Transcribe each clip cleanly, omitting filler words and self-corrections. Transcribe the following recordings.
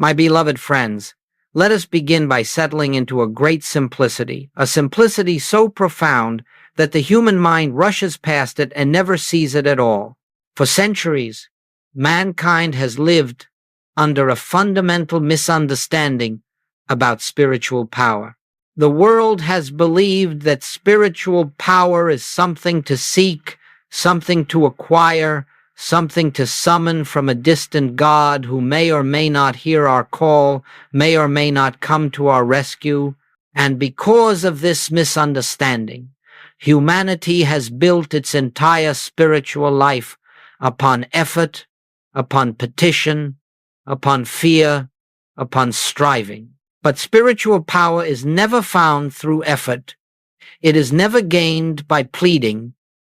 My beloved friends, let us begin by settling into a great simplicity, a simplicity so profound that the human mind rushes past it and never sees it at all. For centuries, mankind has lived under a fundamental misunderstanding about spiritual power. The world has believed that spiritual power is something to seek, something to acquire, something to summon from a distant God who may or may not hear our call, may or may not come to our rescue. And because of this misunderstanding, humanity has built its entire spiritual life upon effort, upon petition, upon fear, upon striving. But spiritual power is never found through effort. It is never gained by pleading.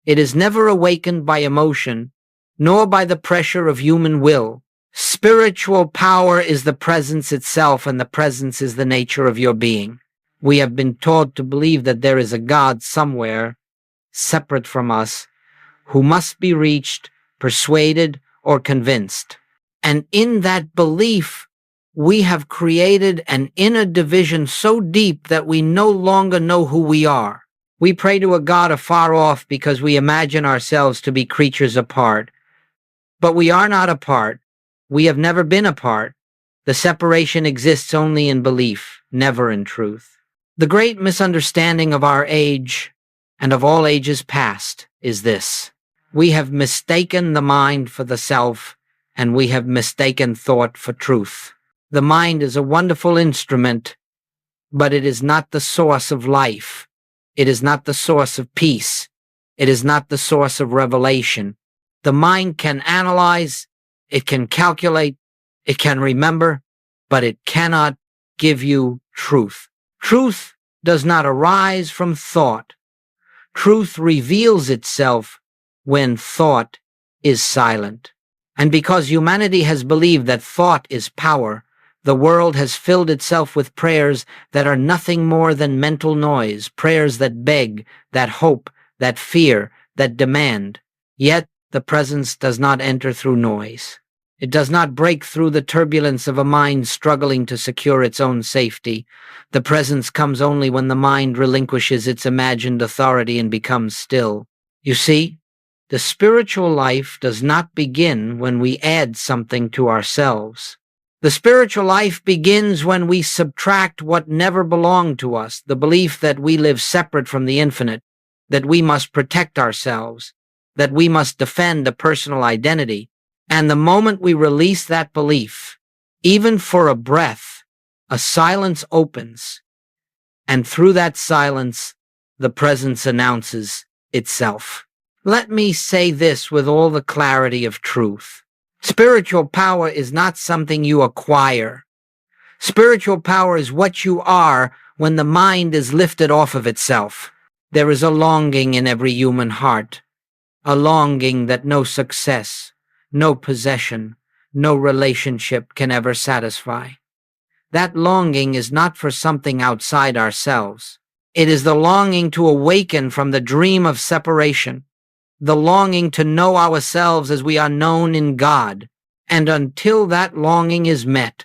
It is never awakened by emotion, nor by the pressure of human will. Spiritual power is the presence itself, and the presence is the nature of your being. We have been taught to believe that there is a God somewhere, separate from us, who must be reached, persuaded, or convinced. And in that belief, we have created an inner division so deep that we no longer know who we are. We pray to a God afar off because we imagine ourselves to be creatures apart. But we are not apart. We have never been apart. The separation exists only in belief, never in truth. The great misunderstanding of our age and of all ages past is this: we have mistaken the mind for the self, and we have mistaken thought for truth. The mind is a wonderful instrument, but it is not the source of life. It is not the source of peace. It is not the source of revelation. The mind can analyze, it can calculate, it can remember, but it cannot give you truth. Truth does not arise from thought. Truth reveals itself when thought is silent. And because humanity has believed that thought is power, the world has filled itself with prayers that are nothing more than mental noise, prayers that beg, that hope, that fear, that demand. Yet the presence does not enter through noise. It does not break through the turbulence of a mind struggling to secure its own safety. The presence comes only when the mind relinquishes its imagined authority and becomes still. You see, the spiritual life does not begin when we add something to ourselves. The spiritual life begins when we subtract what never belonged to us, the belief that we live separate from the infinite, that we must protect ourselves, that we must defend a personal identity. And the moment we release that belief, even for a breath, a silence opens, and through that silence, the presence announces itself. Let me say this with all the clarity of truth. Spiritual power is not something you acquire. Spiritual power is what you are when the mind is lifted off of itself. There is a longing in every human heart, a longing that no success, no possession, no relationship can ever satisfy. That longing is not for something outside ourselves. It is the longing to awaken from the dream of separation, the longing to know ourselves as we are known in God. And until that longing is met,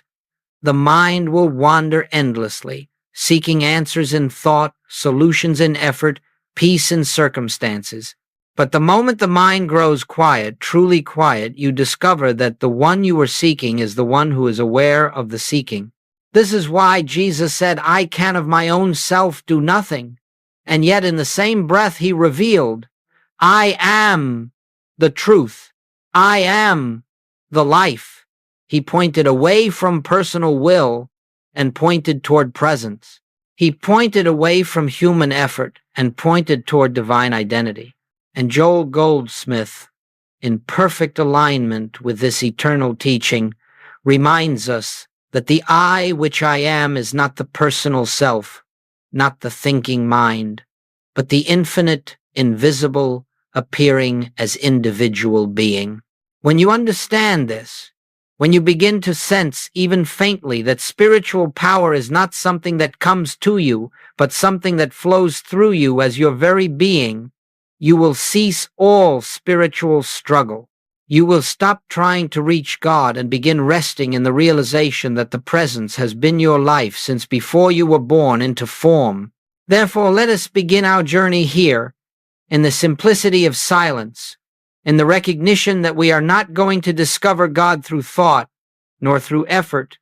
the mind will wander endlessly, seeking answers in thought, solutions in effort, peace in circumstances. But the moment the mind grows quiet, truly quiet, you discover that the one you are seeking is the one who is aware of the seeking. This is why Jesus said, "I can of my own self do nothing." And yet in the same breath he revealed, "I am the truth. I am the life." He pointed away from personal will and pointed toward presence. He pointed away from human effort and pointed toward divine identity. And Joel Goldsmith, in perfect alignment with this eternal teaching, reminds us that the I which I am is not the personal self, not the thinking mind, but the infinite, invisible, appearing as individual being. When you understand this, when you begin to sense even faintly that spiritual power is not something that comes to you, but something that flows through you as your very being, you will cease all spiritual struggle. You will stop trying to reach God and begin resting in the realization that the presence has been your life since before you were born into form. Therefore, let us begin our journey here, in the simplicity of silence, in the recognition that we are not going to discover God through thought, nor through effort,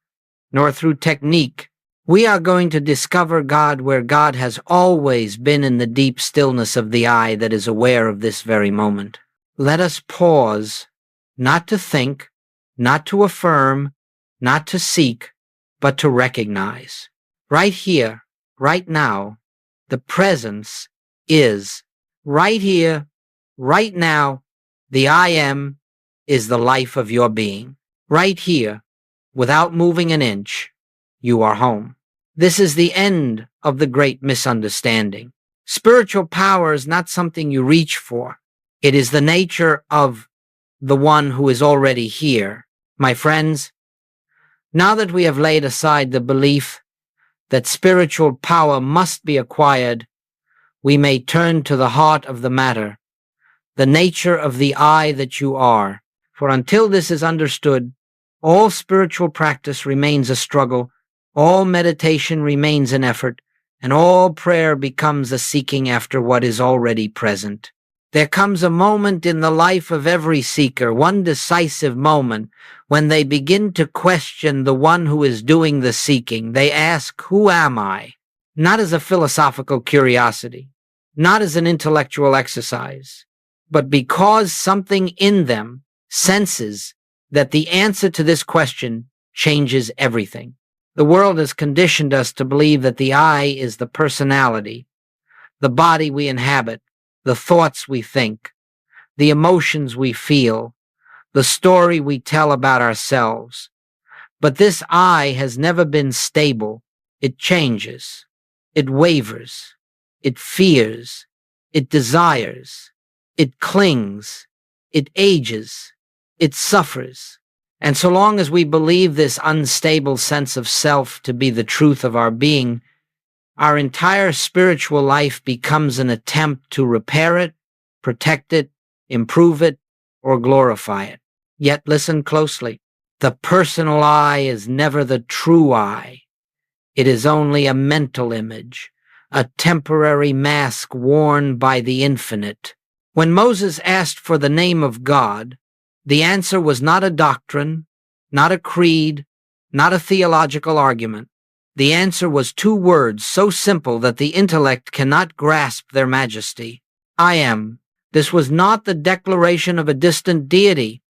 nor through technique. We are going to discover God where God has always been, in the deep stillness of the eye that is aware of this very moment. Let us pause, not to think, not to affirm, not to seek, but to recognize. Right here, right now, the presence is. Right here, right now, the I am is the life of your being. Right here, without moving an inch, you are home. This is the end of the great misunderstanding. Spiritual power is not something you reach for. It is the nature of the one who is already here. My friends, now that we have laid aside the belief that spiritual power must be acquired, we may turn to the heart of the matter, the nature of the I that you are. For until this is understood, all spiritual practice remains a struggle, all meditation remains an effort, and all prayer becomes a seeking after what is already present. There comes a moment in the life of every seeker, one decisive moment, when they begin to question the one who is doing the seeking. They ask, "Who am I?" Not as a philosophical curiosity, not as an intellectual exercise, but because something in them senses that the answer to this question changes everything. The world has conditioned us to believe that the I is the personality, the body we inhabit, the thoughts we think, the emotions we feel, the story we tell about ourselves. But this I has never been stable. It changes. It wavers. It fears. It desires. It clings. It ages. It suffers. And so long as we believe this unstable sense of self to be the truth of our being, our entire spiritual life becomes an attempt to repair it, protect it, improve it, or glorify it. Yet listen closely. The personal I is never the true I. It is only a mental image, a temporary mask worn by the infinite. When Moses asked for the name of God, the answer was not a doctrine, not a creed, not a theological argument. The answer was two words so simple that the intellect cannot grasp their majesty. I am. This was not the declaration of a distant deity.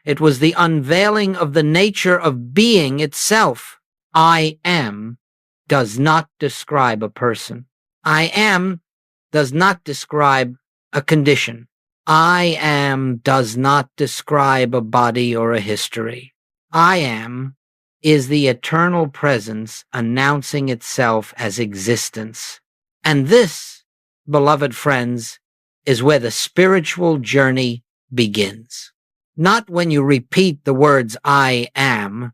It was the unveiling of the nature of being itself. I am does not describe a person. I am does not describe a condition. I am does not describe a body or a history. I am is the eternal presence announcing itself as existence. And this, beloved friends, is where the spiritual journey begins. Not when you repeat the words I am,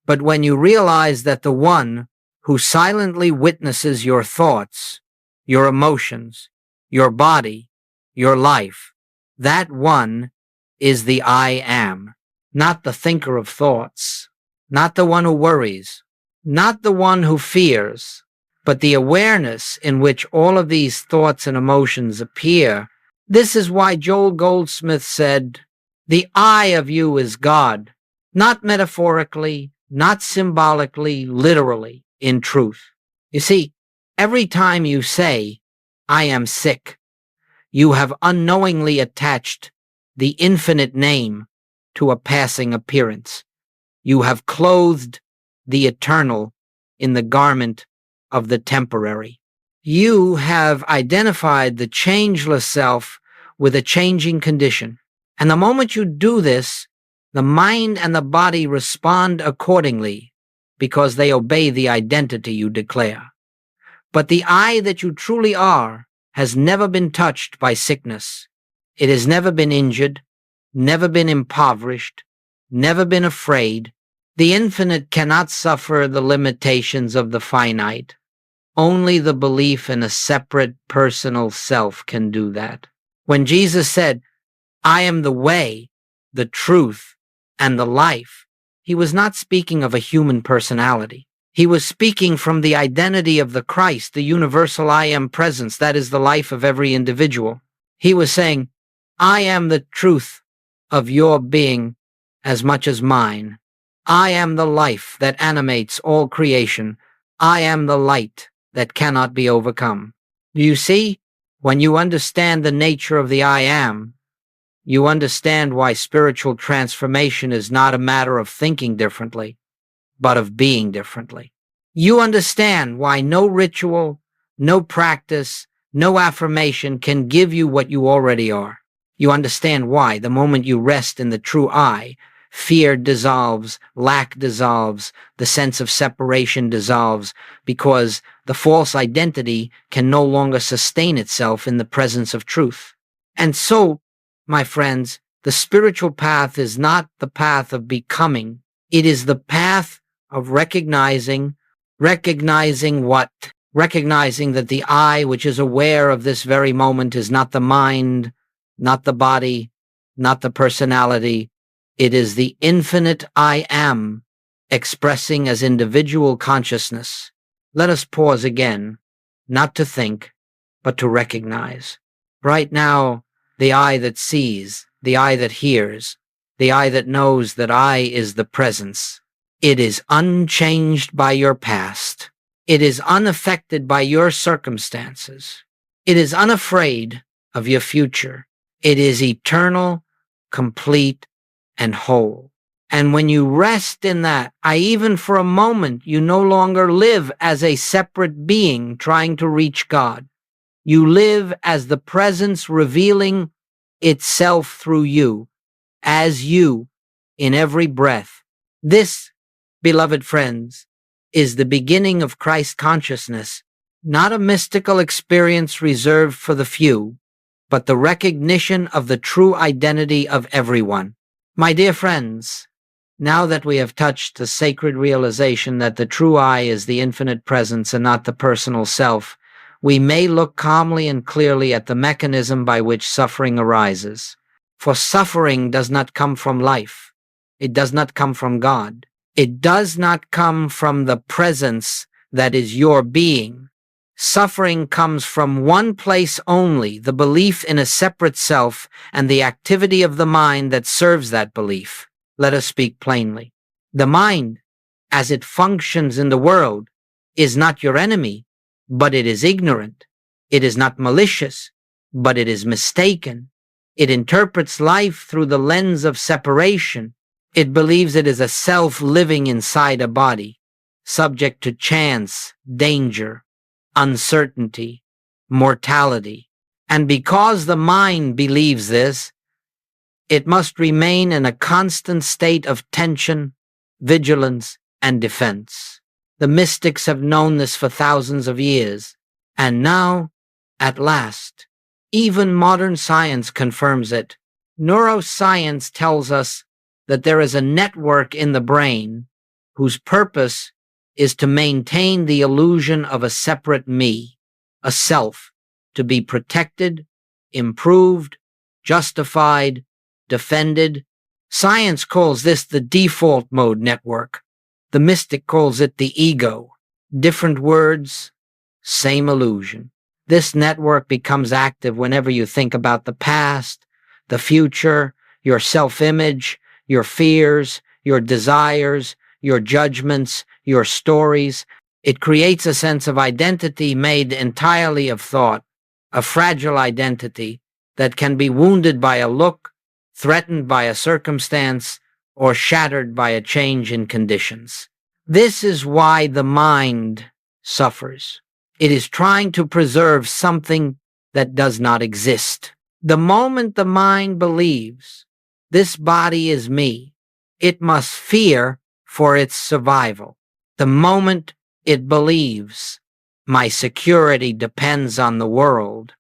but when you realize that the one who silently witnesses your thoughts, your emotions, your body, your life, that one is the I am, not the thinker of thoughts, not the one who worries, not the one who fears, but the awareness in which all of these thoughts and emotions appear. This is why Joel Goldsmith said, "The I of you is God," not metaphorically, not symbolically, literally, in truth. You see, every time you say, "I am sick," you have unknowingly attached the infinite name to a passing appearance. You have clothed the eternal in the garment of the temporary. You have identified the changeless self with a changing condition. And the moment you do this, the mind and the body respond accordingly because they obey the identity you declare. But the I that you truly are has never been touched by sickness. It has never been injured, never been impoverished, never been afraid. The infinite cannot suffer the limitations of the finite. Only the belief in a separate personal self can do that. When Jesus said, "I am the way, the truth, and the life, he was not speaking of a human personality. He was speaking from the identity of the Christ, the universal I am presence, that is the life of every individual. He was saying, I am the truth of your being as much as mine. I am the life that animates all creation. I am the light that cannot be overcome. Do you see? When you understand the nature of the I am, you understand why spiritual transformation is not a matter of thinking differently, but of being differently. You understand why no ritual, no practice, no affirmation can give you what you already are. You understand why, the moment you rest in the true I, fear dissolves, lack dissolves, the sense of separation dissolves, because the false identity can no longer sustain itself in the presence of truth. And so, my friends, the spiritual path is not the path of becoming. It is the path of recognizing what? Recognizing that the I, which is aware of this very moment, is not the mind, not the body, not the personality. It is the infinite I am, expressing as individual consciousness. Let us pause again, not to think, but to recognize. Right now, the I that sees, the I that hears, the I that knows that I is the presence. It is unchanged by your past. It is unaffected by your circumstances. It is unafraid of your future. It is eternal, complete, and whole. And when you rest in that, even for a moment, you no longer live as a separate being trying to reach God. You live as the presence revealing itself through you, as you, in every breath. This, beloved friends, is the beginning of Christ consciousness, not a mystical experience reserved for the few, but the recognition of the true identity of everyone. My dear friends, now that we have touched the sacred realization that the true I is the infinite presence and not the personal self, we may look calmly and clearly at the mechanism by which suffering arises. For suffering does not come from life. It does not come from God. It does not come from the presence that is your being. Suffering comes from one place only, the belief in a separate self and the activity of the mind that serves that belief. Let us speak plainly. The mind, as it functions in the world, is not your enemy, but it is ignorant. It is not malicious, but it is mistaken. It interprets life through the lens of separation. It believes it is a self living inside a body, subject to chance, danger, uncertainty, mortality. And because the mind believes this, it must remain in a constant state of tension, vigilance, and defense. The mystics have known this for thousands of years, and now, at last, even modern science confirms it. Neuroscience tells us that there is a network in the brain whose purpose is to maintain the illusion of a separate me, a self, to be protected, improved, justified, defended. Science calls this the default mode network. The mystic calls it the ego. Different words, same illusion. This network becomes active whenever you think about the past, the future, your self-image, your fears, your desires, your judgments, your stories. It creates a sense of identity made entirely of thought, a fragile identity that can be wounded by a look, threatened by a circumstance, or shattered by a change in conditions. This is why the mind suffers. It is trying to preserve something that does not exist. The moment the mind believes, this body is me, it must fear for its survival. The moment it believes, my security depends on the world,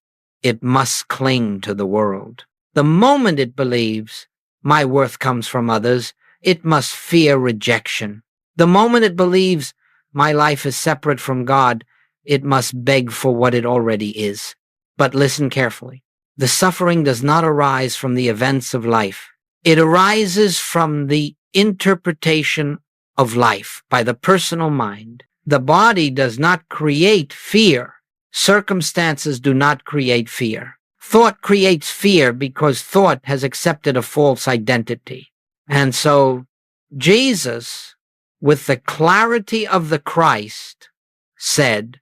it must cling to the world. The moment it believes, my worth comes from others, it must fear rejection. The moment it believes, my life is separate from God, it must beg for what it already is. But listen carefully. The suffering does not arise from the events of life. It arises from the interpretation of life by the personal mind. The body does not create fear. Circumstances do not create fear. Thought creates fear because thought has accepted a false identity. And so Jesus, with the clarity of the Christ, said,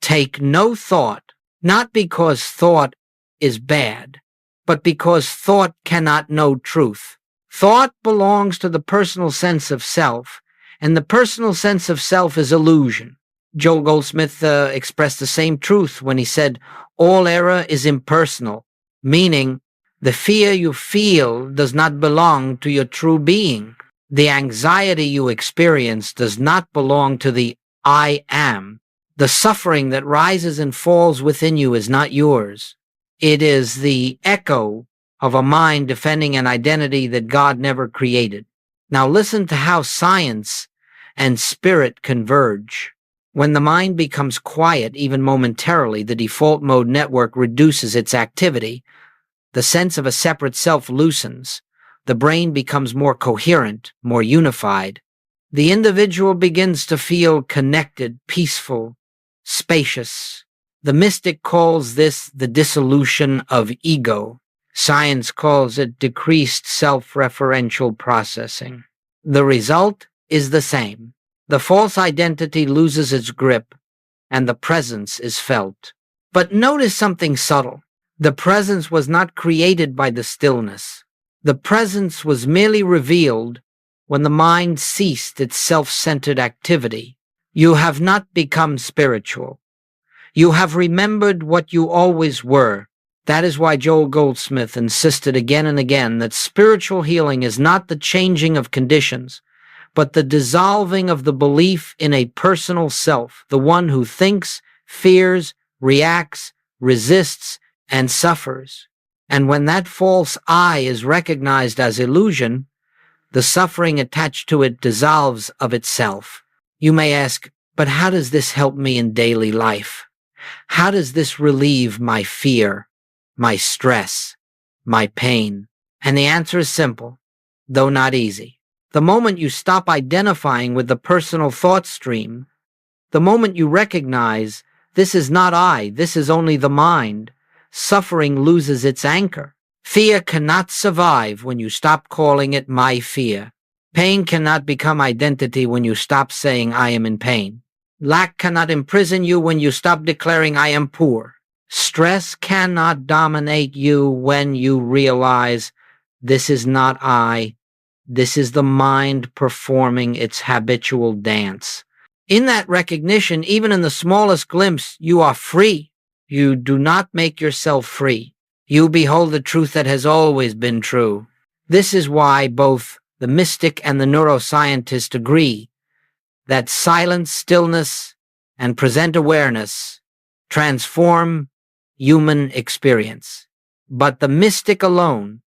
take no thought, not because thought is bad, but because thought cannot know truth. Thought belongs to the personal sense of self, and the personal sense of self is illusion. Joel Goldsmith expressed the same truth when he said, all error is impersonal, meaning the fear you feel does not belong to your true being. The anxiety you experience does not belong to the I am. The suffering that rises and falls within you is not yours. It is the echo of a mind defending an identity that God never created. Now listen to how science and spirit converge. When the mind becomes quiet, even momentarily, the default mode network reduces its activity. The sense of a separate self loosens. The brain becomes more coherent, more unified. The individual begins to feel connected, peaceful, spacious. The mystic calls this the dissolution of ego. Science calls it decreased self-referential processing. The result is the same. The false identity loses its grip, and the presence is felt. But notice something subtle. The presence was not created by the stillness. The presence was merely revealed when the mind ceased its self-centered activity. You have not become spiritual. You have remembered what you always were. That is why Joel Goldsmith insisted again and again that spiritual healing is not the changing of conditions, but the dissolving of the belief in a personal self, the one who thinks, fears, reacts, resists, and suffers. And when that false I is recognized as illusion, the suffering attached to it dissolves of itself. You may ask, but how does this help me in daily life? How does this relieve my fear, my stress, my pain? And the answer is simple, though not easy. The moment you stop identifying with the personal thought stream, the moment you recognize, this is not I, this is only the mind, suffering loses its anchor. Fear cannot survive when you stop calling it my fear. Pain cannot become identity when you stop saying I am in pain. Lack cannot imprison you when you stop declaring I am poor. Stress cannot dominate you when you realize this is not I, this is the mind performing its habitual dance. In that recognition, even in the smallest glimpse, you are free. You do not make yourself free. You behold the truth that has always been true. This is why both the mystic and the neuroscientist agree that silence, stillness, and present awareness transform human experience. But the mystic alone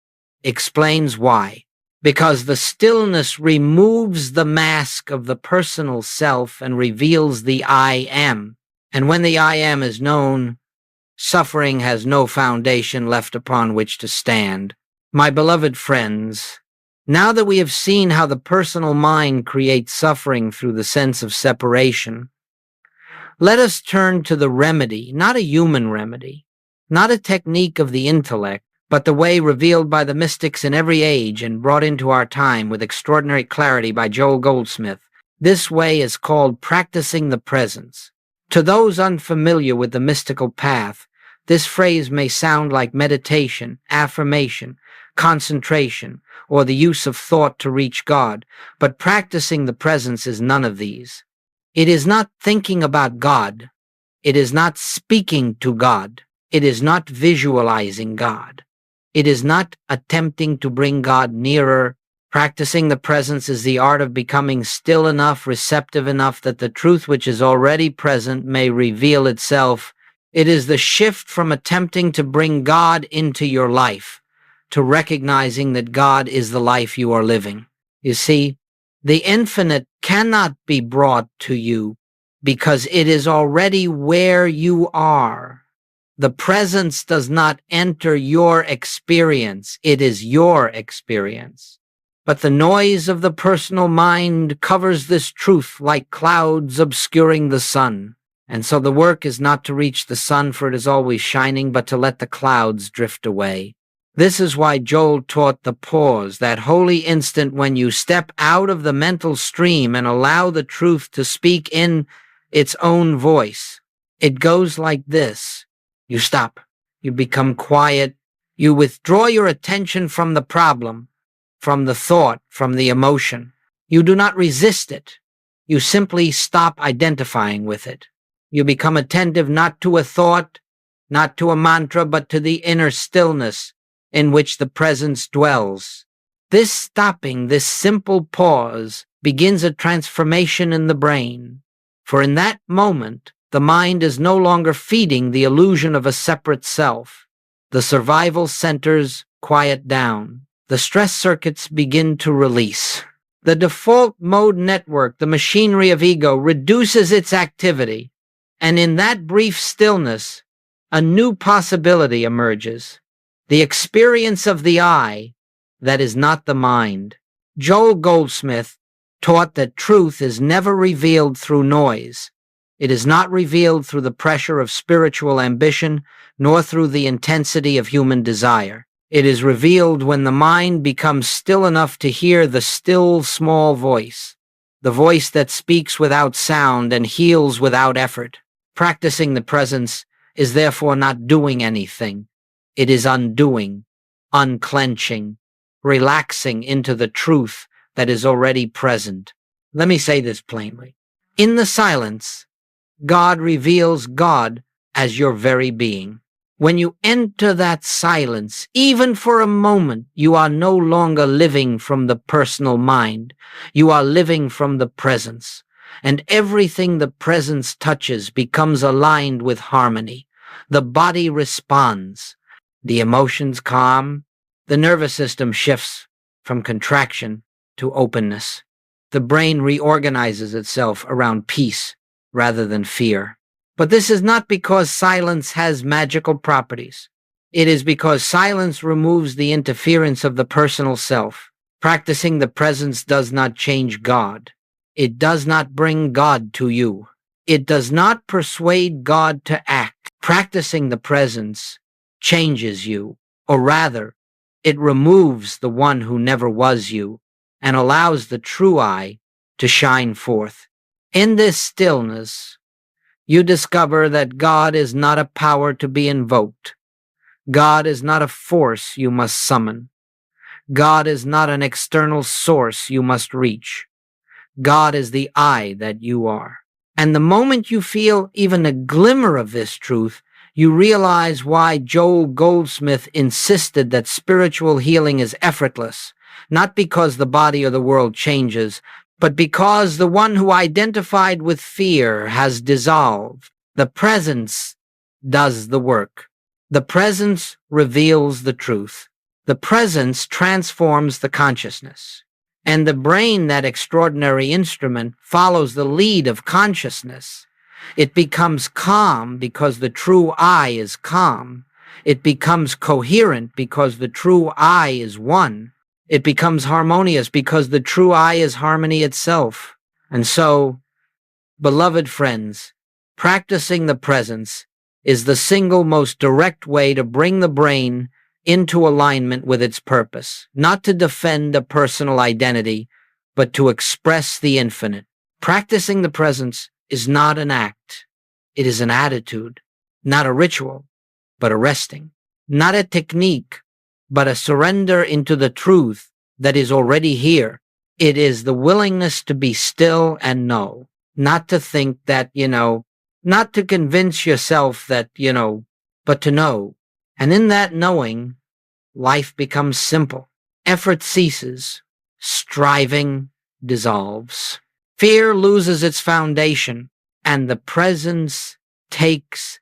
explains why. Because the stillness removes the mask of the personal self and reveals the I am. And when the I am is known, suffering has no foundation left upon which to stand. My beloved friends, now that we have seen how the personal mind creates suffering through the sense of separation, let us turn to the remedy, not a human remedy, not a technique of the intellect, but the way revealed by the mystics in every age and brought into our time with extraordinary clarity by Joel Goldsmith. This way is called practicing the presence. To those unfamiliar with the mystical path, this phrase may sound like meditation, affirmation, concentration, or the use of thought to reach God, but practicing the presence is none of these. It is not thinking about God. It is not speaking to God. It is not visualizing God. It is not attempting to bring God nearer. Practicing the presence is the art of becoming still enough, receptive enough that the truth which is already present may reveal itself. It is the shift from attempting to bring God into your life to recognizing that God is the life you are living. You see, the infinite cannot be brought to you because it is already where you are. The presence does not enter your experience. It is your experience. But the noise of the personal mind covers this truth like clouds obscuring the sun. And so the work is not to reach the sun, for it is always shining, but to let the clouds drift away. This is why Joel taught the pause, that holy instant when you step out of the mental stream and allow the truth to speak in its own voice. It goes like this. You stop. You become quiet. You withdraw your attention from the problem, from the thought, from the emotion. You do not resist it. You simply stop identifying with it. You become attentive not to a thought, not to a mantra, but to the inner stillness in which the presence dwells. This stopping, this simple pause, begins a transformation in the brain. For in that moment, the mind is no longer feeding the illusion of a separate self. The survival centers quiet down. The stress circuits begin to release. The default mode network, the machinery of ego, reduces its activity. And in that brief stillness, a new possibility emerges. The experience of the I that is not the mind. Joel Goldsmith taught that truth is never revealed through noise. It is not revealed through the pressure of spiritual ambition, nor through the intensity of human desire. It is revealed when the mind becomes still enough to hear the still small voice, the voice that speaks without sound and heals without effort. Practicing the presence is therefore not doing anything. It is undoing, unclenching, relaxing into the truth that is already present. Let me say this plainly. In the silence, God reveals God as your very being. When you enter that silence, even for a moment, you are no longer living from the personal mind. You are living from the presence. And everything the presence touches becomes aligned with harmony. The body responds. The emotions calm. The nervous system shifts from contraction to openness. The brain reorganizes itself around peace rather than fear. But this is not because silence has magical properties. It is because silence removes the interference of the personal self. Practicing the presence does not change God. It does not bring God to you. It does not persuade God to act. Practicing the presence changes you, or rather, it removes the one who never was you and allows the true I to shine forth. In this stillness, you discover that God is not a power to be invoked. God is not a force you must summon. God is not an external source you must reach. God is the I that you are. And the moment you feel even a glimmer of this truth, you realize why Joel Goldsmith insisted that spiritual healing is effortless, not because the body or the world changes, but because the one who identified with fear has dissolved. The presence does the work. The presence reveals the truth. The presence transforms the consciousness. And the brain, that extraordinary instrument, follows the lead of consciousness. It becomes calm because the true I is calm. It becomes coherent because the true I is one. It becomes harmonious because the true I is harmony itself. And so, beloved friends, practicing the presence is the single most direct way to bring the brain into alignment with its purpose, not to defend a personal identity, but to express the infinite. Practicing the presence is not an act. It is an attitude, not a ritual, but a resting, not a technique, but a surrender into the truth that is already here. It is the willingness to be still and know, not to think that, not to convince yourself that, but to know. And in that knowing, life becomes simple. Effort ceases. Striving dissolves. Fear loses its foundation, and the presence takes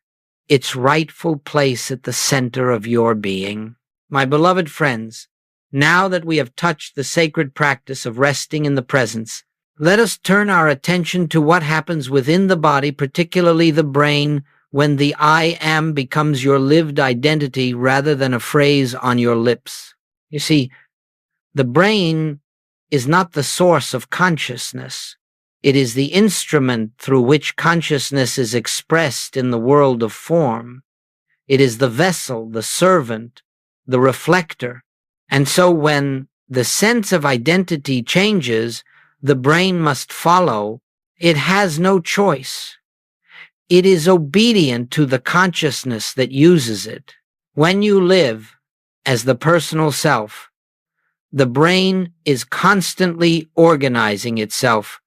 its rightful place at the center of your being. My beloved friends, now that we have touched the sacred practice of resting in the presence, let us turn our attention to what happens within the body, particularly the brain, when the I am becomes your lived identity rather than a phrase on your lips. You see, the brain is not the source of consciousness. It is the instrument through which consciousness is expressed in the world of form. It is the vessel, the servant, the reflector. And so when the sense of identity changes, the brain must follow. It has no choice. It is obedient to the consciousness that uses it. When you live as the personal self, the brain is constantly organizing itself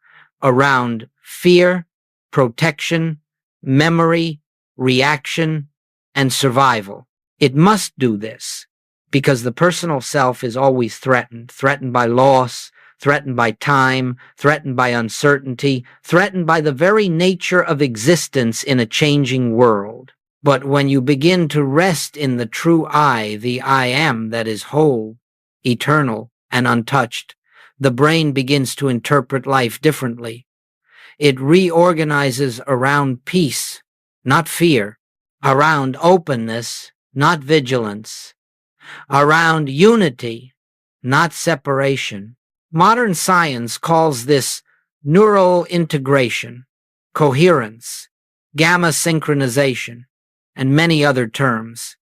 around fear, protection, memory, reaction, and survival. It must do this because the personal self is always threatened by loss, threatened by time, threatened by uncertainty, threatened by the very nature of existence in a changing world. But when you begin to rest in the true I, the I am that is whole, eternal, and untouched, the brain begins to interpret life differently. It reorganizes around peace, not fear, around openness, not vigilance, around unity, not separation. Modern science calls this neural integration, coherence, gamma synchronization, and many other terms.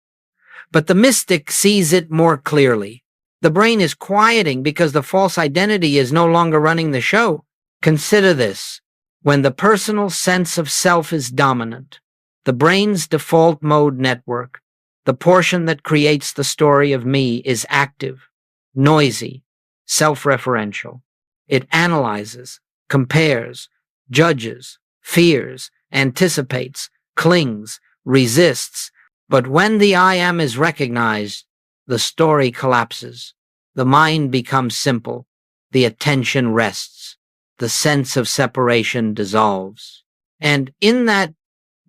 But the mystic sees it more clearly. The brain is quieting because the false identity is no longer running the show. Consider this. When the personal sense of self is dominant, the brain's default mode network, the portion that creates the story of me, is active, noisy, self-referential. It analyzes, compares, judges, fears, anticipates, clings, resists. But when the I am is recognized, the story collapses. The mind becomes simple. The attention rests. The sense of separation dissolves. And in that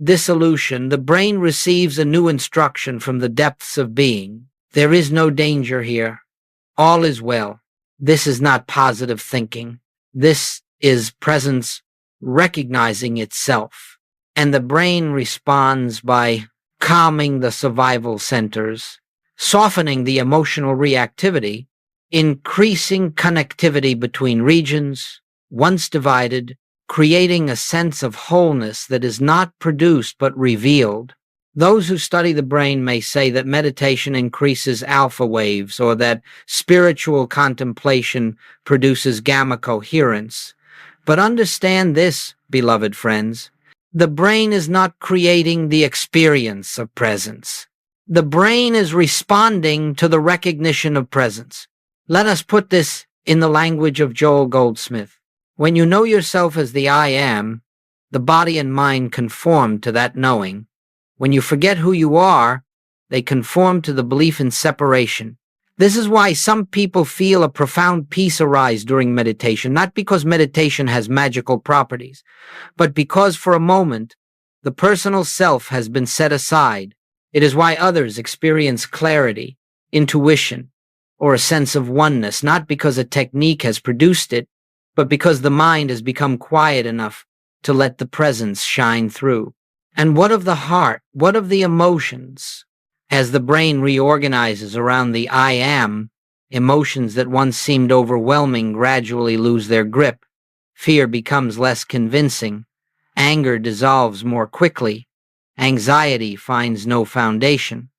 dissolution, the brain receives a new instruction from the depths of being. There is no danger here. All is well. This is not positive thinking. This is presence recognizing itself. And the brain responds by calming the survival centers, softening the emotional reactivity, increasing connectivity between regions, once divided, creating a sense of wholeness that is not produced but revealed. Those who study the brain may say that meditation increases alpha waves or that spiritual contemplation produces gamma coherence. But understand this, beloved friends. The brain is not creating the experience of presence. The brain is responding to the recognition of presence. Let us put this in the language of Joel Goldsmith. When you know yourself as the I am, the body and mind conform to that knowing. When you forget who you are, they conform to the belief in separation. This is why some people feel a profound peace arise during meditation, not because meditation has magical properties, but because for a moment, the personal self has been set aside. It is why others experience clarity, intuition, or a sense of oneness, not because a technique has produced it, but because the mind has become quiet enough to let the presence shine through. And what of the heart? What of the emotions? As the brain reorganizes around the I am, emotions that once seemed overwhelming gradually lose their grip. Fear becomes less convincing. Anger dissolves more quickly. Anxiety finds no foundation.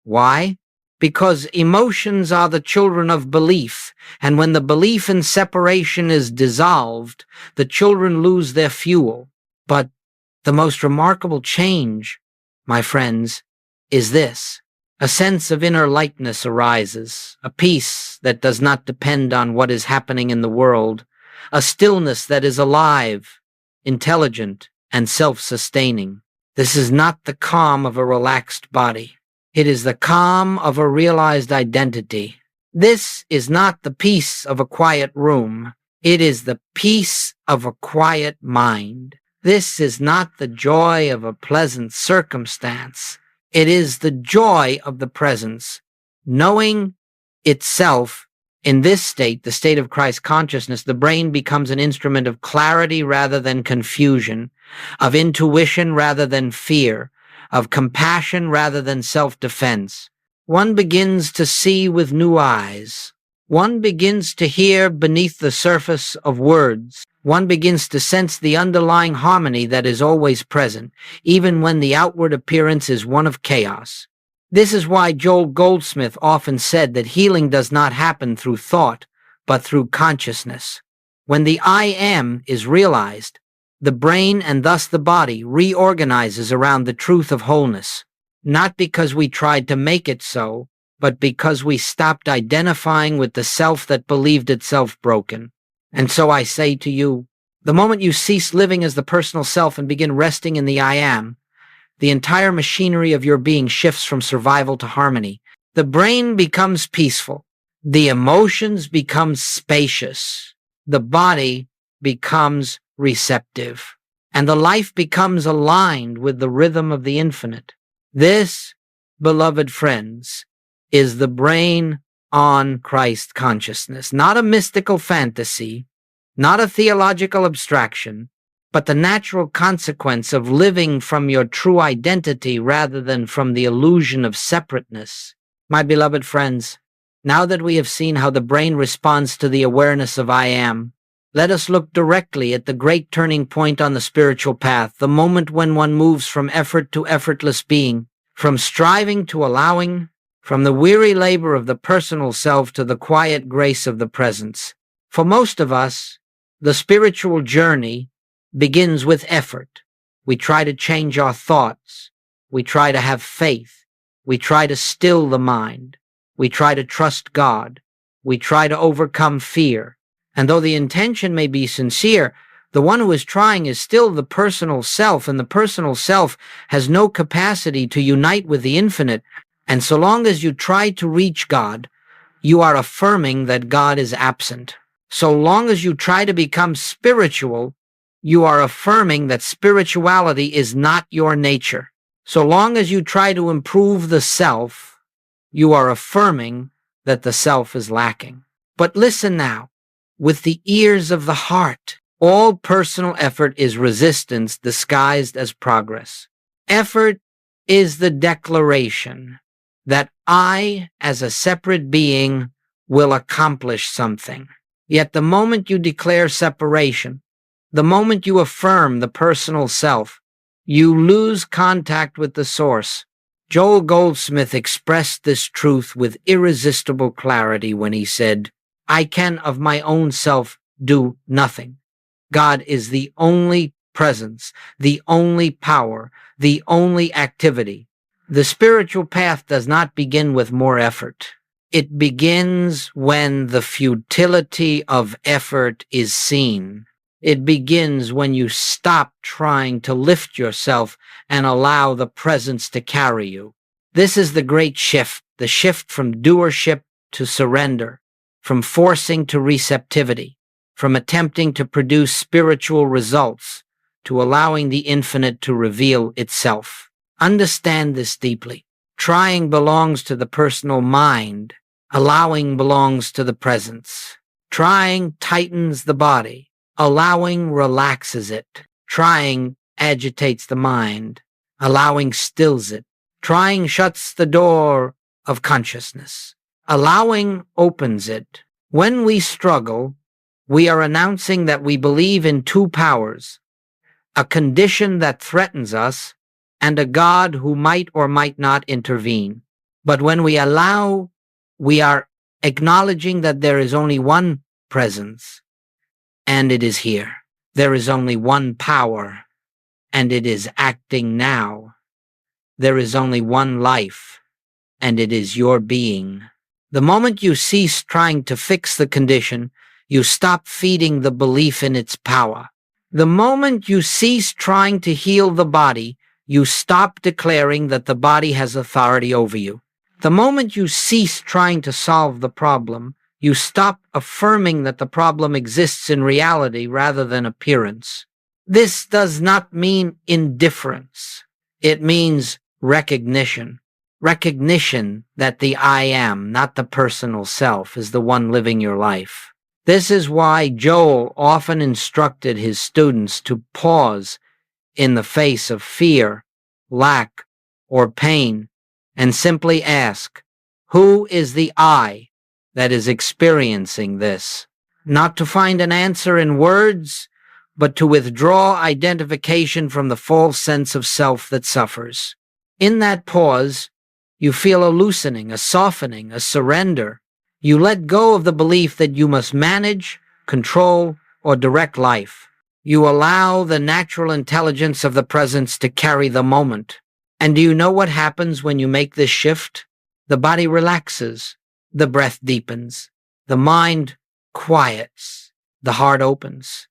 Why? Because emotions are the children of belief, and when the belief in separation is dissolved, the children lose their fuel. But the most remarkable change, my friends, is this. A sense of inner lightness arises, a peace that does not depend on what is happening in the world, a stillness that is alive, intelligent, and self-sustaining. This is not the calm of a relaxed body. It is the calm of a realized identity. This is not the peace of a quiet room. It is the peace of a quiet mind. This is not the joy of a pleasant circumstance. It is the joy of the presence, knowing itself. In this state, the state of Christ consciousness, the brain becomes an instrument of clarity rather than confusion, of intuition rather than fear, of compassion rather than self-defense. One begins to see with new eyes. One begins to hear beneath the surface of words. One begins to sense the underlying harmony that is always present, even when the outward appearance is one of chaos. This is why Joel Goldsmith often said that healing does not happen through thought, but through consciousness. When the I am is realized, the brain and thus the body reorganizes around the truth of wholeness, not because we tried to make it so, but because we stopped identifying with the self that believed itself broken. And so I say to you, the moment you cease living as the personal self and begin resting in the I am, the entire machinery of your being shifts from survival to harmony. The brain becomes peaceful. The emotions become spacious. The body becomes receptive. And the life becomes aligned with the rhythm of the infinite. This, beloved friends, is the brain on Christ consciousness, not a mystical fantasy, not a theological abstraction, but the natural consequence of living from your true identity rather than from the illusion of separateness. My beloved friends, now that we have seen how the brain responds to the awareness of I am, let us look directly at the great turning point on the spiritual path, the moment when one moves from effort to effortless being, from striving to allowing, from the weary labor of the personal self to the quiet grace of the presence. For most of us, the spiritual journey begins with effort. We try to change our thoughts. We try to have faith. We try to still the mind. We try to trust God. We try to overcome fear. And though the intention may be sincere, the one who is trying is still the personal self, and the personal self has no capacity to unite with the infinite. And so long as you try to reach God, you are affirming that God is absent. So long as you try to become spiritual, you are affirming that spirituality is not your nature. So long as you try to improve the self, you are affirming that the self is lacking. But listen now, with the ears of the heart, all personal effort is resistance disguised as progress. Effort is the declaration that I, as a separate being, will accomplish something. Yet the moment you declare separation, the moment you affirm the personal self, you lose contact with the source. Joel Goldsmith expressed this truth with irresistible clarity when he said, I can of my own self do nothing. God is the only presence, the only power, the only activity. The spiritual path does not begin with more effort. It begins when the futility of effort is seen. It begins when you stop trying to lift yourself and allow the presence to carry you. This is the great shift, the shift from doership to surrender, from forcing to receptivity, from attempting to produce spiritual results to allowing the infinite to reveal itself. Understand this deeply. Trying belongs to the personal mind. Allowing belongs to the presence. Trying tightens the body. Allowing relaxes it. Trying agitates the mind. Allowing stills it. Trying shuts the door of consciousness. Allowing opens it. When we struggle, we are announcing that we believe in two powers, a condition that threatens us and a God who might or might not intervene. But when we allow, we are acknowledging that there is only one presence, and it is here. There is only one power, and it is acting now. There is only one life, and it is your being. The moment you cease trying to fix the condition, you stop feeding the belief in its power. The moment you cease trying to heal the body, you stop declaring that the body has authority over you. The moment you cease trying to solve the problem, you stop affirming that the problem exists in reality rather than appearance. This does not mean indifference. It means recognition. Recognition that the I am, not the personal self, is the one living your life. This is why Joel often instructed his students to pause in the face of fear, lack, or pain, and simply ask, who is the I that is experiencing this? Not to find an answer in words, but to withdraw identification from the false sense of self that suffers. In that pause, you feel a loosening, a softening, a surrender. You let go of the belief that you must manage, control, or direct life. You allow the natural intelligence of the presence to carry the moment. And do you know what happens when you make this shift? The body relaxes, the breath deepens, the mind quiets, the heart opens,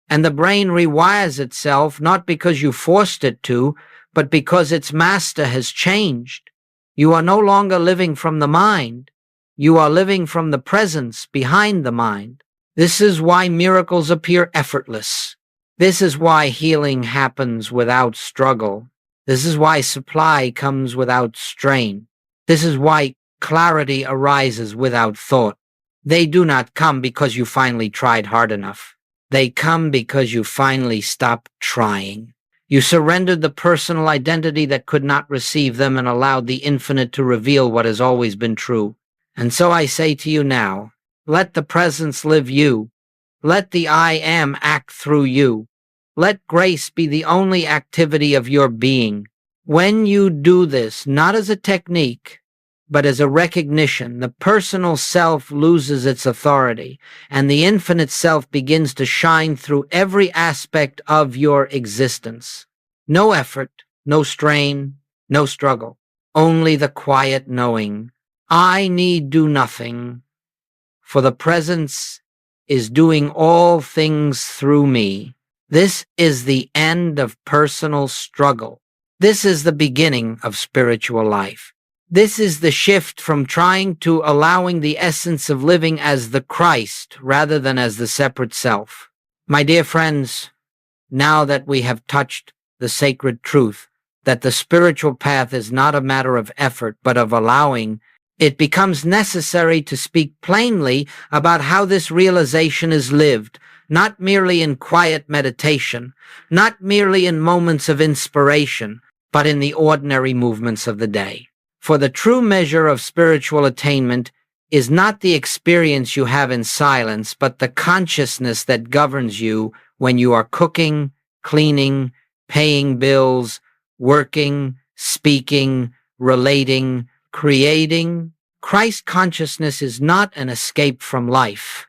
and the brain rewires itself not because you forced it to, but because its master has changed. You are no longer living from the mind. You are living from the presence behind the mind. This is why miracles appear effortless. This is why healing happens without struggle. This is why supply comes without strain. This is why clarity arises without thought. They do not come because you finally tried hard enough. They come because you finally stopped trying. You surrendered the personal identity that could not receive them and allowed the infinite to reveal what has always been true. And so I say to you now, let the presence live you. Let the I am act through you. Let grace be the only activity of your being. When you do this, not as a technique, but as a recognition, the personal self loses its authority, and the infinite self begins to shine through every aspect of your existence. No effort, no strain, no struggle. Only the quiet knowing, I need do nothing, for the presence is doing all things through me. This is the end of personal struggle. This is the beginning of spiritual life. This is the shift from trying to allowing the essence of living as the Christ rather than as the separate self. My dear friends, now that we have touched the sacred truth that the spiritual path is not a matter of effort but of allowing, it becomes necessary to speak plainly about how this realization is lived, not merely in quiet meditation, not merely in moments of inspiration, but in the ordinary movements of the day. For the true measure of spiritual attainment is not the experience you have in silence, but the consciousness that governs you when you are cooking, cleaning, paying bills, working, speaking, relating, creating. Christ consciousness is not an escape from life.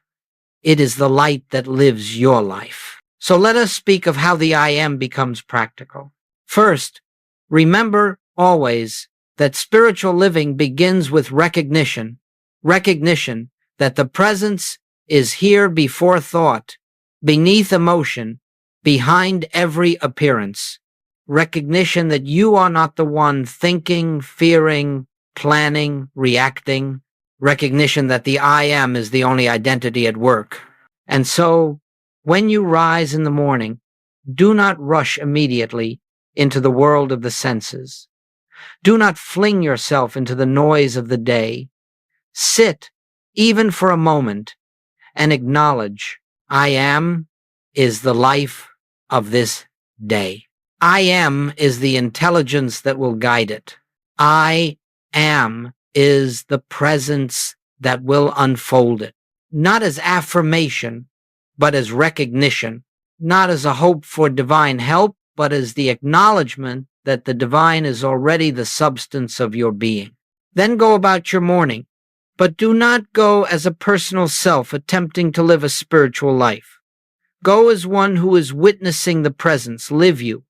It is the light that lives your life. So let us speak of how the I am becomes practical. First, remember always that spiritual living begins with recognition that the presence is here before thought, beneath emotion, behind every appearance. Recognition that you are not the one thinking, fearing, planning, reacting. Recognition that the I am is the only identity at work. And so, when you rise in the morning, do not rush immediately into the world of the senses. Do not fling yourself into the noise of the day. Sit, even for a moment, and acknowledge, I am is the life of this day. I am is the intelligence that will guide it. I am is the presence that will unfold it. Not as affirmation, but as recognition. Not as a hope for divine help, but as the acknowledgement that the divine is already the substance of your being. Then go about your morning, but do not go as a personal self attempting to live a spiritual life. Go as one who is witnessing the presence live you.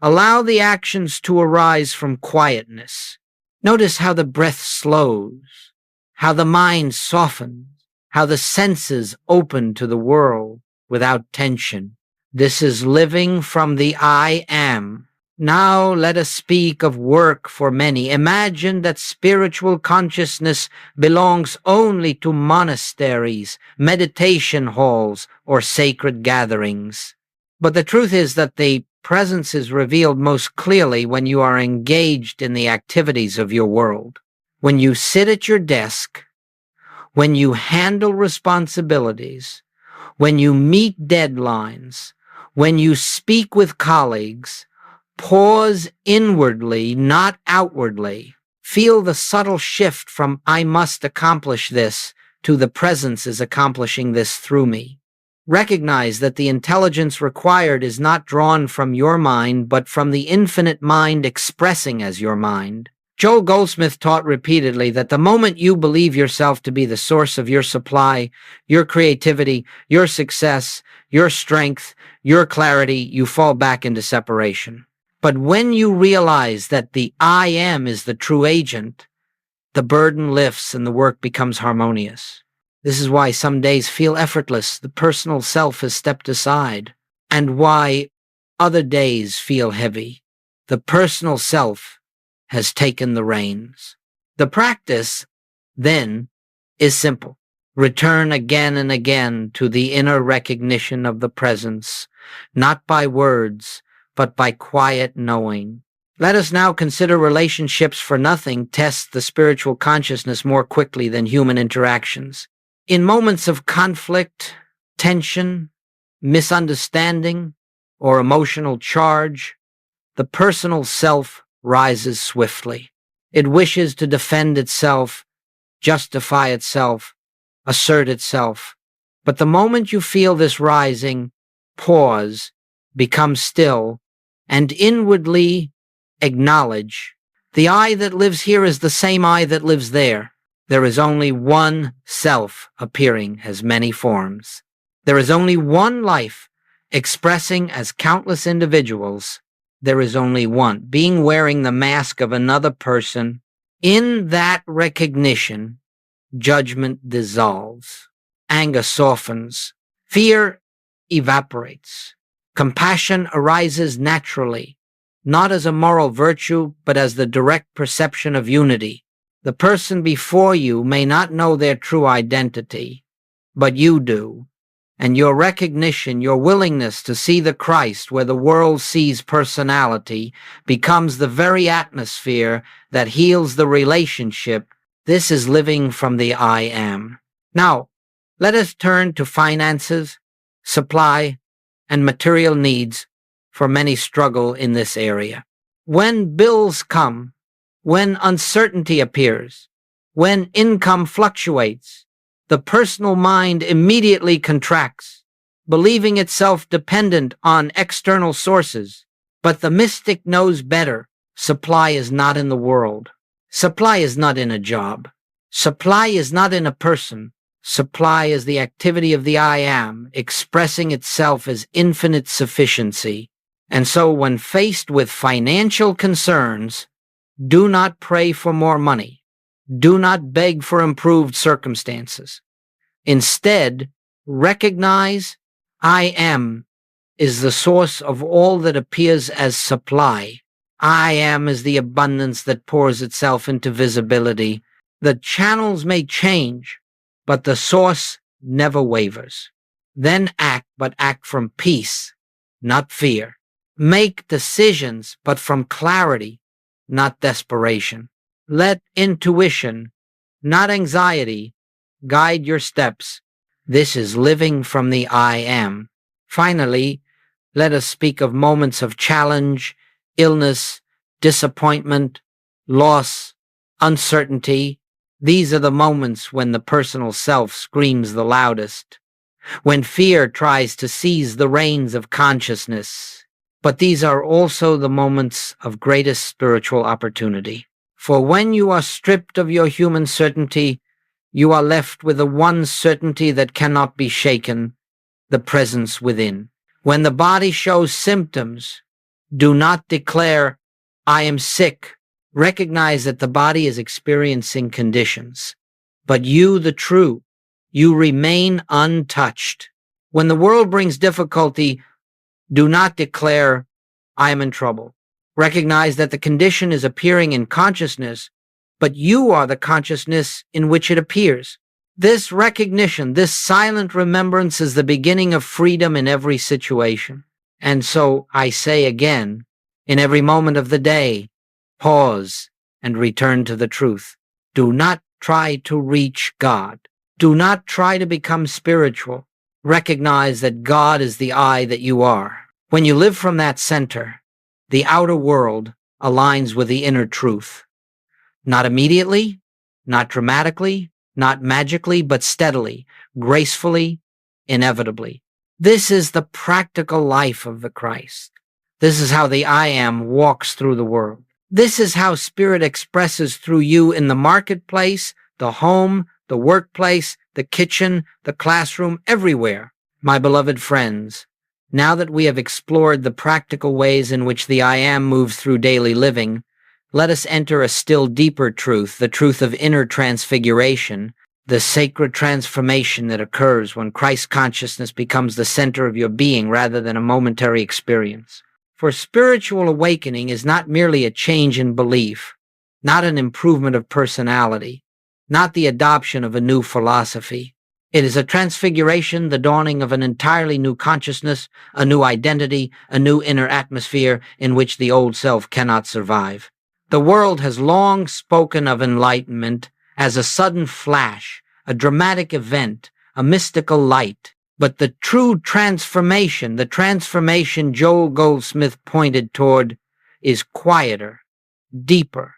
Allow the actions to arise from quietness. Notice how the breath slows, how the mind softens, how the senses open to the world without tension. This is living from the I am. Now let us speak of work for many. Imagine that spiritual consciousness belongs only to monasteries, meditation halls, or sacred gatherings. But the truth is that the presence is revealed most clearly when you are engaged in the activities of your world. When you sit at your desk, when you handle responsibilities, when you meet deadlines, when you speak with colleagues, Pause inwardly, not outwardly. Feel the subtle shift from "I must accomplish this" to "the presence is accomplishing this through me." Recognize that the intelligence required is not drawn from your mind, but from the infinite mind expressing as your mind. Joel Goldsmith taught repeatedly that the moment you believe yourself to be the source of your supply, your creativity, your success, your strength, your clarity, you fall back into separation. But when you realize that the I am is the true agent, the burden lifts and the work becomes harmonious. This is why some days feel effortless, the personal self has stepped aside, and why other days feel heavy. The personal self has taken the reins. The practice, then, is simple. Return again and again to the inner recognition of the presence, not by words, but by quiet knowing. Let us now consider relationships, for nothing tests the spiritual consciousness more quickly than human interactions. In moments of conflict, tension, misunderstanding, or emotional charge, the personal self rises swiftly. It wishes to defend itself, justify itself, assert itself. But the moment you feel this rising, pause, become still, and inwardly acknowledge, the I that lives here is the same I that lives there. There is only one self appearing as many forms. There is only one life expressing as countless individuals. There is only one being wearing the mask of another person. In that recognition, judgment dissolves, anger softens, fear evaporates, compassion arises naturally, not as a moral virtue, but as the direct perception of unity. The person before you may not know their true identity, but you do. And your recognition, your willingness to see the Christ where the world sees personality, becomes the very atmosphere that heals the relationship. This is living from the I am. Now, let us turn to finances, supply, and material needs, for many struggle in this area. When bills come, when uncertainty appears, when income fluctuates, the personal mind immediately contracts, believing itself dependent on external sources. But the mystic knows better. Supply is not in the world. Supply is not in a job. Supply is not in a person. Supply is the activity of the I am, expressing itself as infinite sufficiency. And so when faced with financial concerns, do not pray for more money. Do not beg for improved circumstances. Instead, recognize I am is the source of all that appears as supply. I am is the abundance that pours itself into visibility. The channels may change, but the source never wavers. Then act, but act from peace, not fear. Make decisions, but from clarity, not desperation. Let intuition, not anxiety, guide your steps. This is living from the I am. Finally, let us speak of moments of challenge, illness, disappointment, loss, uncertainty. These are the moments when the personal self screams the loudest, when fear tries to seize the reins of consciousness. But these are also the moments of greatest spiritual opportunity. For when you are stripped of your human certainty, you are left with the one certainty that cannot be shaken, the presence within. When the body shows symptoms, do not declare, I am sick. Recognize that the body is experiencing conditions. But you, the true, you remain untouched. When the world brings difficulty, do not declare, I am in trouble. Recognize that the condition is appearing in consciousness, but you are the consciousness in which it appears. This recognition, this silent remembrance is the beginning of freedom in every situation. And so I say again, in every moment of the day, pause and return to the truth. Do not try to reach God. Do not try to become spiritual. Recognize that God is the I that you are. When you live from that center, the outer world aligns with the inner truth. Not immediately, not dramatically, not magically, but steadily, gracefully, inevitably. This is the practical life of the Christ. This is how the I Am walks through the world. This is how Spirit expresses through you in the marketplace, the home, the workplace, the kitchen, the classroom, everywhere. My beloved friends, now that we have explored the practical ways in which the I Am moves through daily living, let us enter a still deeper truth, the truth of inner transfiguration, the sacred transformation that occurs when Christ consciousness becomes the center of your being rather than a momentary experience. For spiritual awakening is not merely a change in belief, not an improvement of personality, not the adoption of a new philosophy. It is a transfiguration, the dawning of an entirely new consciousness, a new identity, a new inner atmosphere in which the old self cannot survive. The world has long spoken of enlightenment as a sudden flash, a dramatic event, a mystical light. But the true transformation, the transformation Joel Goldsmith pointed toward, is quieter, deeper,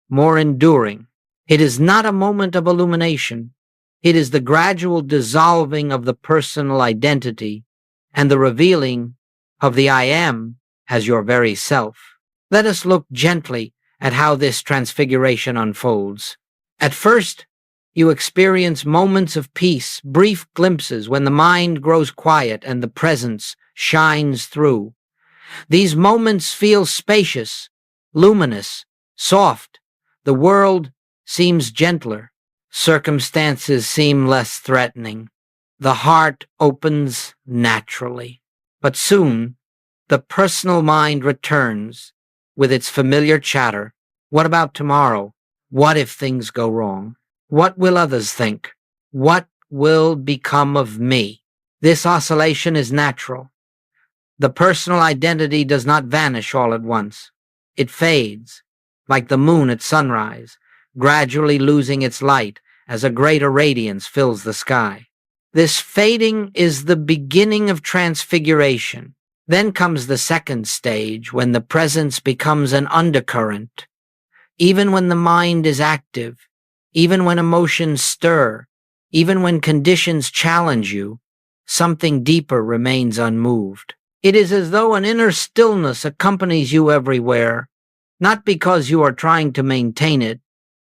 more enduring. It is not a moment of illumination. It is the gradual dissolving of the personal identity and the revealing of the I Am as your very self. Let us look gently at how this transfiguration unfolds. At first, you experience moments of peace, brief glimpses when the mind grows quiet and the presence shines through. These moments feel spacious, luminous, soft. The world seems gentler. Circumstances seem less threatening. The heart opens naturally. But soon, the personal mind returns with its familiar chatter. What about tomorrow? What if things go wrong? What will others think? What will become of me? This oscillation is natural. The personal identity does not vanish all at once. It fades, like the moon at sunrise, gradually losing its light as a greater radiance fills the sky. This fading is the beginning of transfiguration. Then comes the second stage, when the presence becomes an undercurrent. Even when the mind is active, even when emotions stir, even when conditions challenge you, something deeper remains unmoved. It is as though an inner stillness accompanies you everywhere, not because you are trying to maintain it,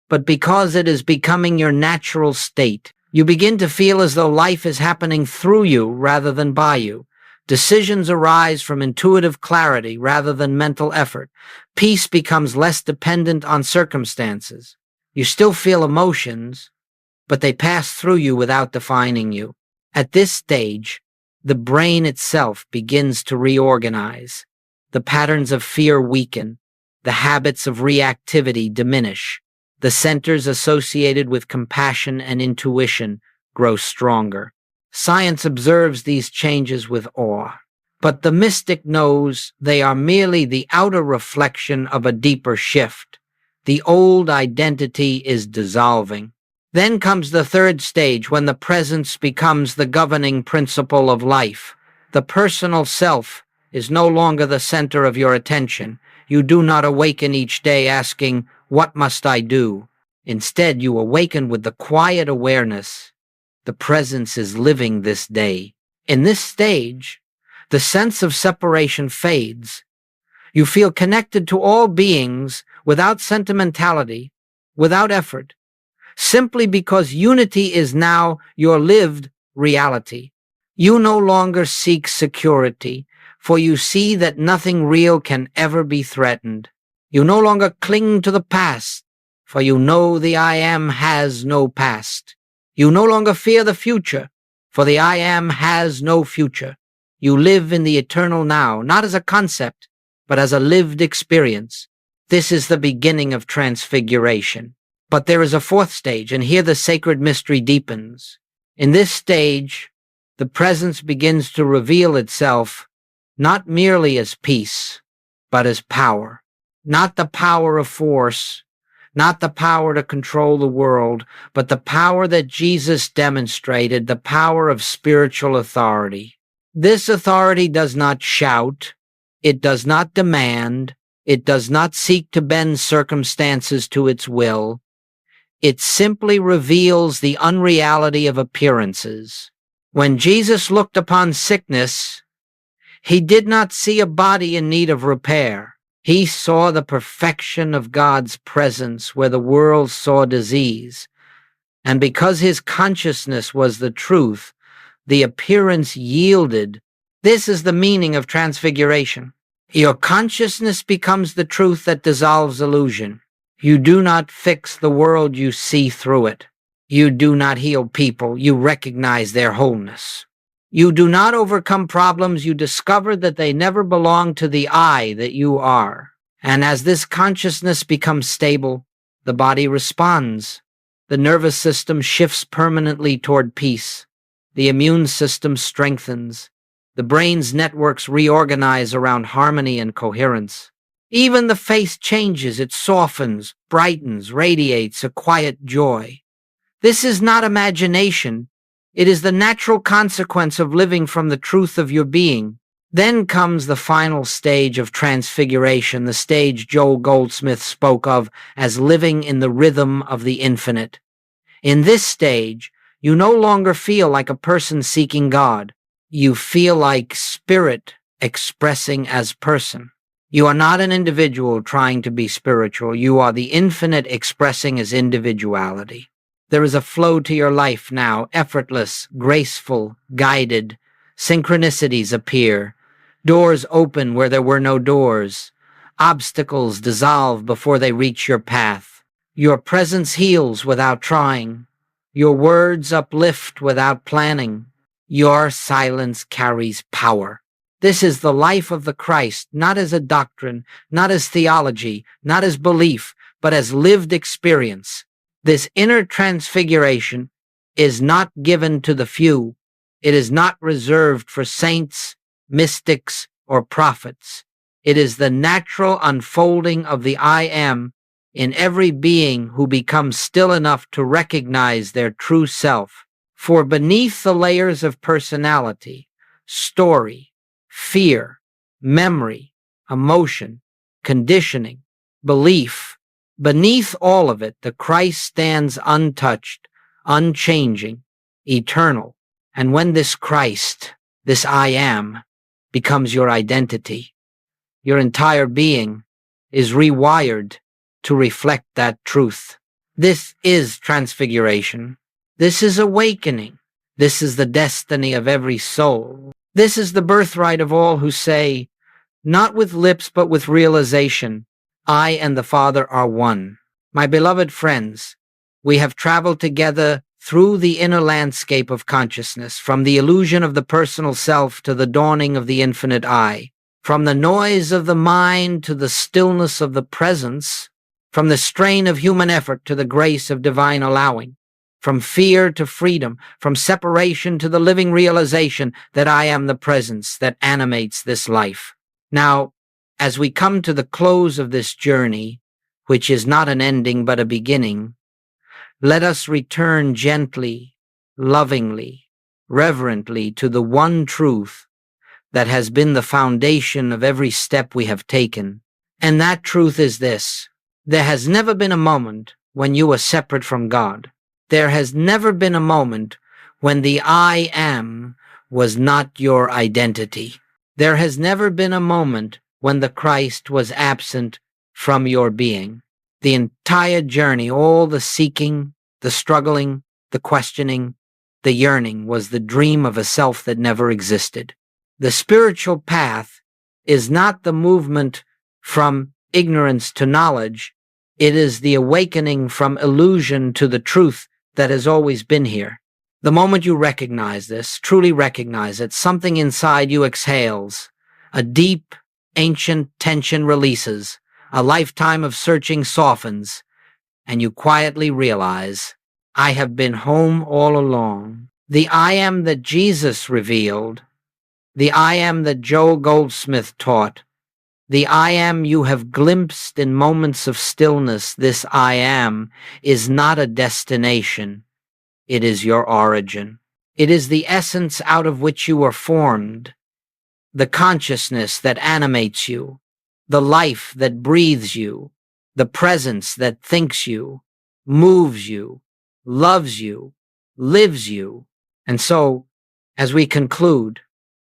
but because it is becoming your natural state. You begin to feel as though life is happening through you rather than by you. Decisions arise from intuitive clarity rather than mental effort. Peace becomes less dependent on circumstances. You still feel emotions, but they pass through you without defining you. At this stage, the brain itself begins to reorganize. The patterns of fear weaken. The habits of reactivity diminish. The centers associated with compassion and intuition grow stronger. Science observes these changes with awe, but the mystic knows they are merely the outer reflection of a deeper shift. The old identity is dissolving. Then comes the third stage, when the presence becomes the governing principle of life. The personal self is no longer the center of your attention. You do not awaken each day asking, "What must I do?" Instead, you awaken with the quiet awareness. The presence is living this day. In this stage, the sense of separation fades. You feel connected to all beings without sentimentality, without effort, simply because unity is now your lived reality. You no longer seek security, for you see that nothing real can ever be threatened. You no longer cling to the past, for you know the I Am has no past. You no longer fear the future, for the I Am has no future. You live in the eternal now, not as a concept, but as a lived experience. This is the beginning of transfiguration. But there is a fourth stage, and here the sacred mystery deepens. In this stage, the presence begins to reveal itself not merely as peace, but as power. Not the power of force, not the power to control the world, but the power that Jesus demonstrated, the power of spiritual authority. This authority does not shout, It does not demand. It does not seek to bend circumstances to its will. It simply reveals the unreality of appearances. When Jesus looked upon sickness, he did not see a body in need of repair. He saw the perfection of God's presence where the world saw disease. And because his consciousness was the truth, the appearance yielded. This is the meaning of transfiguration. Your consciousness becomes the truth that dissolves illusion. You do not fix the world, you see through it. You do not heal people, you recognize their wholeness. You do not overcome problems, you discover that they never belong to the I that you are. And as this consciousness becomes stable, the body responds. The nervous system shifts permanently toward peace. The immune system strengthens. The brain's networks reorganize around harmony and coherence. Even the face changes, it softens, brightens, radiates a quiet joy. This is not imagination. It is the natural consequence of living from the truth of your being. Then comes the final stage of transfiguration, the stage Joel Goldsmith spoke of as living in the rhythm of the infinite. In this stage, you no longer feel like a person seeking God. You feel like spirit expressing as person. You are not an individual trying to be spiritual. You are the infinite expressing as individuality. There is a flow to your life now, effortless, graceful, guided. Synchronicities appear. Doors open where there were no doors. Obstacles dissolve before they reach your path. Your presence heals without trying. Your words uplift without planning. Your silence carries power. This is the life of the Christ, not as a doctrine, not as theology, not as belief, but as lived experience. This inner transfiguration is not given to the few. It is not reserved for saints, mystics, or prophets. It is the natural unfolding of the I am in every being who becomes still enough to recognize their true self. For beneath the layers of personality, story, fear, memory, emotion, conditioning, belief, beneath all of it, the Christ stands untouched, unchanging, eternal. And when this Christ, this I am, becomes your identity, your entire being is rewired to reflect that truth. This is transfiguration. This is awakening. This is the destiny of every soul. This is the birthright of all who say, not with lips but with realization, I and the Father are one. My beloved friends, we have traveled together through the inner landscape of consciousness, from the illusion of the personal self to the dawning of the infinite I, from the noise of the mind to the stillness of the presence, from the strain of human effort to the grace of divine allowing, from fear to freedom, from separation to the living realization that I am the presence that animates this life. Now, as we come to the close of this journey, which is not an ending but a beginning, let us return gently, lovingly, reverently to the one truth that has been the foundation of every step we have taken. And that truth is this: there has never been a moment when you were separate from God. There has never been a moment when the I am was not your identity. There has never been a moment when the Christ was absent from your being. The entire journey, all the seeking, the struggling, the questioning, the yearning was the dream of a self that never existed. The spiritual path is not the movement from ignorance to knowledge. It is the awakening from illusion to the truth that has always been here. The moment you recognize this, truly recognize it, something inside you exhales. A deep, ancient tension releases. A lifetime of searching softens. And you quietly realize, I have been home all along. The I am that Jesus revealed. The I am that Joel Goldsmith taught. The I am you have glimpsed in moments of stillness. This I am is not a destination. It is your origin. It is the essence out of which you were formed. the consciousness that animates you, the life that breathes you, the presence that thinks you, moves you, loves you, lives you. And so, as we conclude,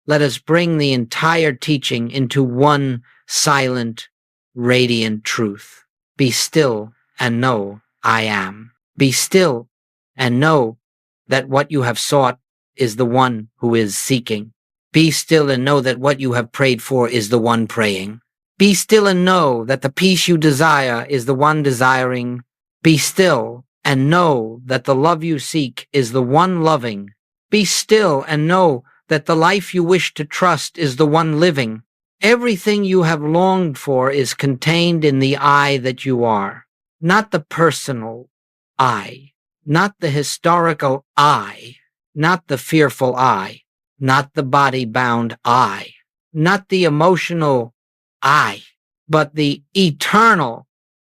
let us bring the entire teaching into one silent, radiant truth. Be still and know I am. Be still and know that what you have sought is the one who is seeking. Be still and know that what you have prayed for is the one praying. Be still and know that the peace you desire is the one desiring. Be still and know that the love you seek is the one loving. Be still and know that the life you wish to trust is the one living. Everything you have longed for is contained in the I that you are, not the personal I, not the historical I, not the fearful I, not the body-bound I, not the emotional I, but the eternal,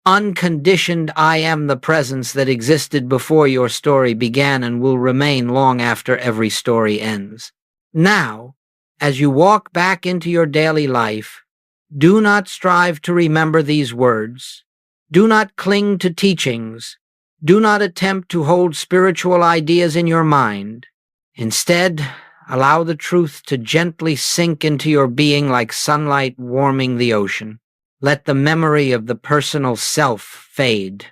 unconditioned I am the presence that existed before your story began and will remain long after every story ends. Now, as you walk back into your daily life, do not strive to remember these words. Do not cling to teachings. Do not attempt to hold spiritual ideas in your mind. Instead, allow the truth to gently sink into your being like sunlight warming the ocean. Let the memory of the personal self fade.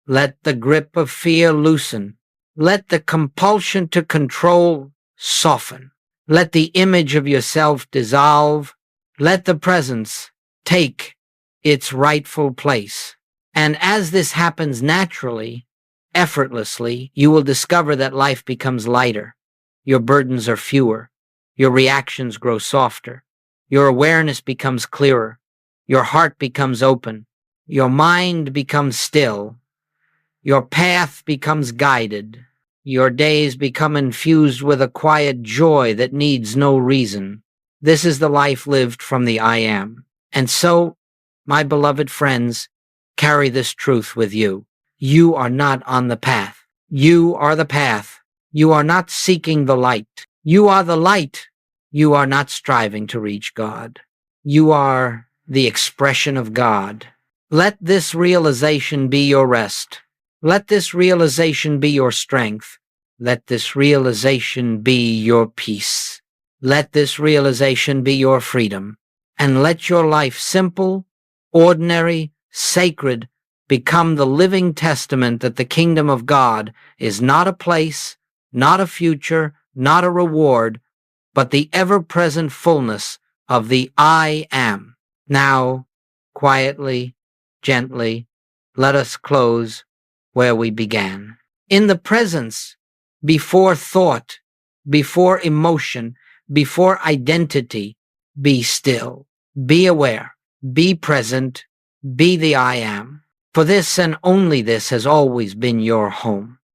Let the grip of fear loosen. Let the compulsion to control soften. Let the image of yourself dissolve. Let the presence take its rightful place. And as this happens naturally, effortlessly, you will discover that life becomes lighter. Your burdens are fewer. Your reactions grow softer. Your awareness becomes clearer. Your heart becomes open. Your mind becomes still. Your path becomes guided. Your days become infused with a quiet joy that needs no reason. This is the life lived from the I am. And so, my beloved friends, carry this truth with you. You are not on the path. You are the path. You are not seeking the light. You are the light. You are not striving to reach God. You are the expression of God. Let this realization be your rest. Let this realization be your strength. Let this realization be your peace. Let this realization be your freedom. And let your life simple, ordinary, sacred, become the living testament that the kingdom of God is not a place, not a future, not a reward, but the ever-present fullness of the I am. Now, quietly, gently, let us close where we began. In the presence, before thought, before emotion, before identity, be still, be aware, be present, be the I am. For this and only this has always been your home.